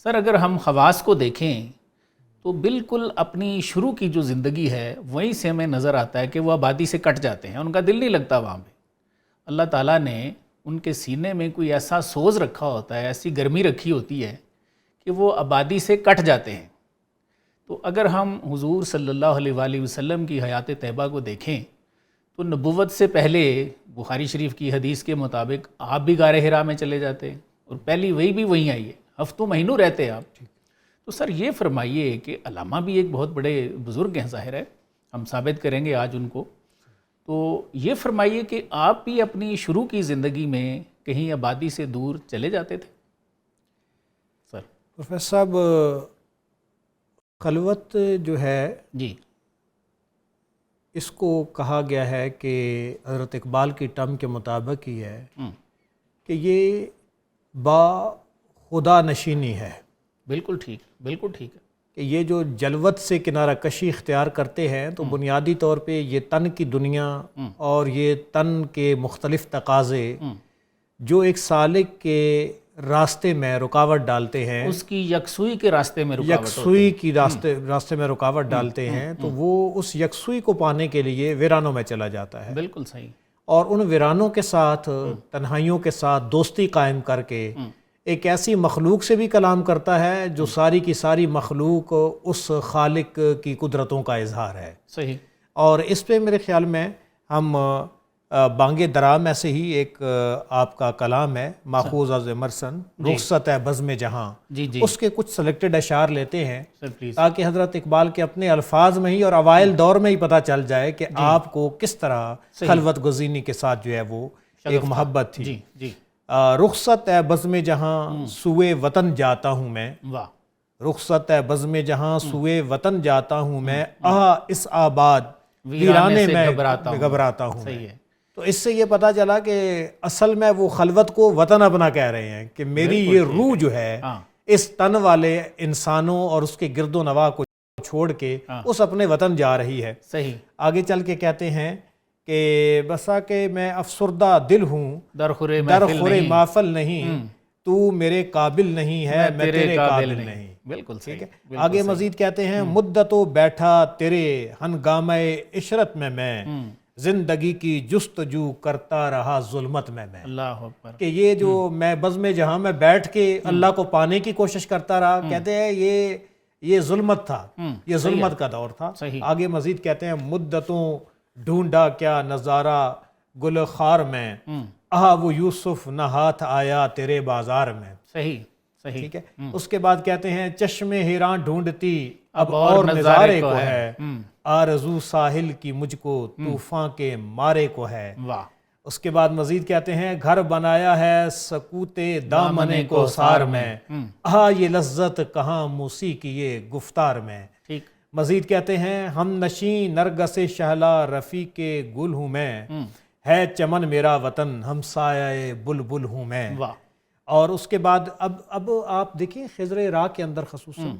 سر اگر ہم خواص کو دیکھیں تو بالکل اپنی شروع کی جو زندگی ہے وہیں سے ہمیں نظر آتا ہے کہ وہ آبادی سے کٹ جاتے ہیں، ان کا دل نہیں لگتا وہاں پہ۔ اللہ تعالیٰ نے ان کے سینے میں کوئی ایسا سوز رکھا ہوتا ہے، ایسی گرمی رکھی ہوتی ہے کہ وہ آبادی سے کٹ جاتے ہیں۔ تو اگر ہم حضور صلی اللہ علیہ وآلہ وسلم کی حیات طیبہ کو دیکھیں تو نبوت سے پہلے بخاری شریف کی حدیث کے مطابق آپ بھی غار حرا میں چلے جاتے ہیں اور پہلی وہی بھی وہیں آئی ہے، ہفتوں مہینوں رہتے ہیں آپ۔ تو سر یہ فرمائیے کہ علامہ بھی ایک بہت بڑے بزرگ ہیں، ظاہر ہے ہم ثابت کریں گے آج ان کو، تو یہ فرمائیے کہ آپ بھی اپنی شروع کی زندگی میں کہیں آبادی سے دور چلے جاتے تھے؟ سر پروفیسر صاحب، خلوت جو ہے جی، اس کو کہا گیا ہے کہ حضرت اقبال کی ٹرم کے مطابق ہی ہے کہ یہ با خدا نشینی ہے۔ بالکل ٹھیک، بالکل ٹھیک ہے کہ یہ جو جلوت سے کنارہ کشی اختیار کرتے ہیں تو بنیادی طور پہ یہ تن کی دنیا اور یہ تن کے مختلف تقاضے جو ایک سالک کے راستے میں رکاوٹ ڈالتے ہیں، اس کی یکسوئی کے راستے میں رکاوٹ یکسوئی کی راستے میں رکاوٹ ڈالتے ہیں، تو وہ اس یکسوئی کو پانے کے لیے ویرانوں میں چلا جاتا ہے، بالکل صحیح، اور ان ویرانوں کے ساتھ تنہائیوں کے ساتھ دوستی قائم کر کے ایک ایسی مخلوق سے بھی کلام کرتا ہے جو ساری کی ساری مخلوق اس خالق کی قدرتوں کا اظہار ہے۔ صحیح۔ اور اس پہ میرے خیال میں ہم بانگ درا میں سے ہی ایک آپ کا کلام ہے ماخوذ از امرسن، رخصت ہے بزم جہاں، جی جی اس کے کچھ سلیکٹڈ اشعار لیتے ہیں سر پلیز۔ تاکہ حضرت اقبال کے اپنے الفاظ میں ہی اور اوائل دور میں ہی پتہ چل جائے کہ آپ کو کس طرح خلوت گزینی کے ساتھ جو ہے وہ ایک محبت تھی۔ جی جی، رخصت ہے بزم جہاں سوئے وطن جاتا ہوں میں، واہ، رخصت ہے بزم جہاں سوئے وطن جاتا ہوں میں، اس آباد ویرانے میں گھبراتا ہوں میں۔ صحیح ہے، تو اس سے یہ پتہ چلا کہ اصل میں وہ خلوت کو وطن اپنا کہہ رہے ہیں کہ میری یہ روح جو ہے اس تن والے انسانوں اور اس کے گرد و نواح کو چھوڑ کے اس اپنے وطن جا رہی ہے۔ صحیح۔ آگے چل کے کہتے ہیں کہ بسا کہ میں افسردہ دل ہوں، درخورے محفل نہیں، تو میرے قابل نہیں ہے، میں تیرے قابل نہیں۔ بالکل ٹھیک ہے۔ صحیح۔ آگے مزید کہتے ہیں مدتوں بیٹھا تیرے ہنگامہ عشرت میں زندگی کی جستجو کرتا رہا ظلمت میں اللہ اکبر، کہ یہ جو میں بزم جہاں میں بیٹھ کے اللہ کو پانے کی کوشش کرتا رہا، کہتے ہیں یہ ظلمت تھا، یہ ظلمت کا دور تھا۔ آگے مزید کہتے ہیں مدتوں ڈھونڈا کیا نظارہ گل خار میں، وہ یوسف نہ ہاتھ آیا تیرے بازار میں۔ صحیح صحیح، ٹھیک ہے۔ اس کے بعد کہتے ہیں چشم حیران ڈھونڈتی اب اور نظارے کو ہے، آرزو ساحل کی مجھ کو طوفان کے مارے کو ہے۔ واہ۔ اس کے بعد مزید کہتے ہیں گھر بنایا ہے سکوت دامن کو سار میں، یہ لذت کہاں موسیقی گفتار میں۔ ٹھیک۔ مزید کہتے ہیں ہم نشین نرگس شہلا رفیق گل ہوں میں، ہے چمن میرا وطن ہم سایہ بلبل ہوں میں۔ واہ۔ اور اس کے بعد اب آپ دیکھیں خضر راہ کے اندر خصوصاً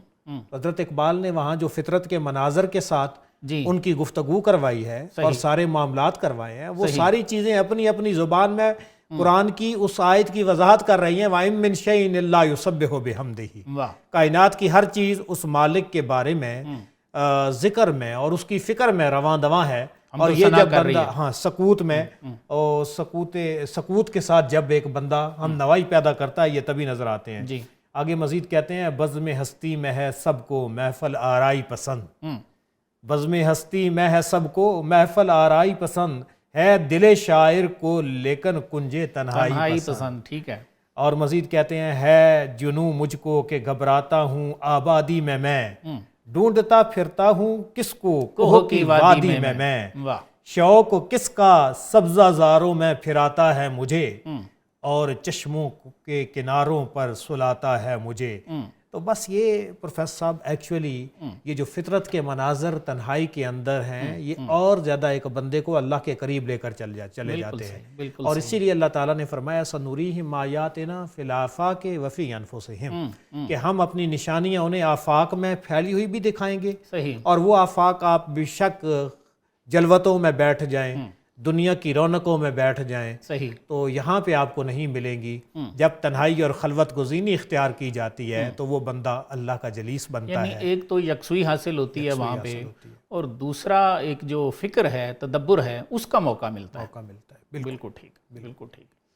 حضرت اقبال نے وہاں جو فطرت کے مناظر کے ساتھ ان کی گفتگو کروائی ہے اور سارے معاملات کروائے ہیں، وہ ساری چیزیں اپنی اپنی زبان میں قرآن کی اس آیت کی وضاحت کر رہی ہیں وَإِن مِّن شَيْءٍ إِلَّا يُسَبِّحُ بِحَمْدِهِ۔ کائنات کی ہر چیز اس مالک کے بارے میں ذکر میں اور اس کی فکر میں رواں دواں ہے، اور یہ جب بندہ سکوت میں اور سکوت کے ساتھ جب ایک بندہ ہم نوائی پیدا کرتا ہے یہ تبھی نظر آتے ہیں۔ آگے مزید کہتے ہیں بزم ہستی میں ہے سب کو محفل آرائی پسند، بزم ہستی میں ہے سب کو محفل آرائی پسند، ہے دل شاعر کو لیکن کنجے تنہائی پسند۔ ٹھیک ہے۔ اور مزید کہتے ہیں ہے جنوں مجھ کو کہ گھبراتا ہوں آبادی میں ڈھونڈتا پھرتا ہوں کس کو کوہ کی وادی میں شوق کس کا سبزہ زاروں میں پھراتا ہے مجھے، اور چشموں کے کناروں پر سلاتا ہے مجھے۔ تو بس یہ پروفیسر صاحب ایکچولی یہ جو فطرت کے مناظر تنہائی کے اندر ہیں یہ اور زیادہ ایک بندے کو اللہ کے قریب لے کر چلے جاتے ہیں، اور اسی لیے اللہ تعالیٰ نے فرمایا سنوریہم آیاتنا فی الآفاق وفی انفسہم، کہ ہم اپنی نشانیاں انہیں آفاق میں پھیلی ہوئی بھی دکھائیں گے، اور وہ آفاق آپ بے شک جلوتوں میں بیٹھ جائیں، دنیا کی رونقوں میں بیٹھ جائیں صحیح، تو یہاں پہ آپ کو نہیں ملیں گی. جب تنہائی اور خلوت گزینی اختیار کی جاتی ہے تو وہ بندہ اللہ کا جلیس بنتا یعنی ہے. ایک تو یکسوئی حاصل ہوتی ہے وہاں پہ، اور دوسرا ایک جو فکر ہے، تدبر ہے، اس کا موقع ملتا ہے. موقع ملتا ہے. بالکل ٹھیک، بالکل ٹھیک.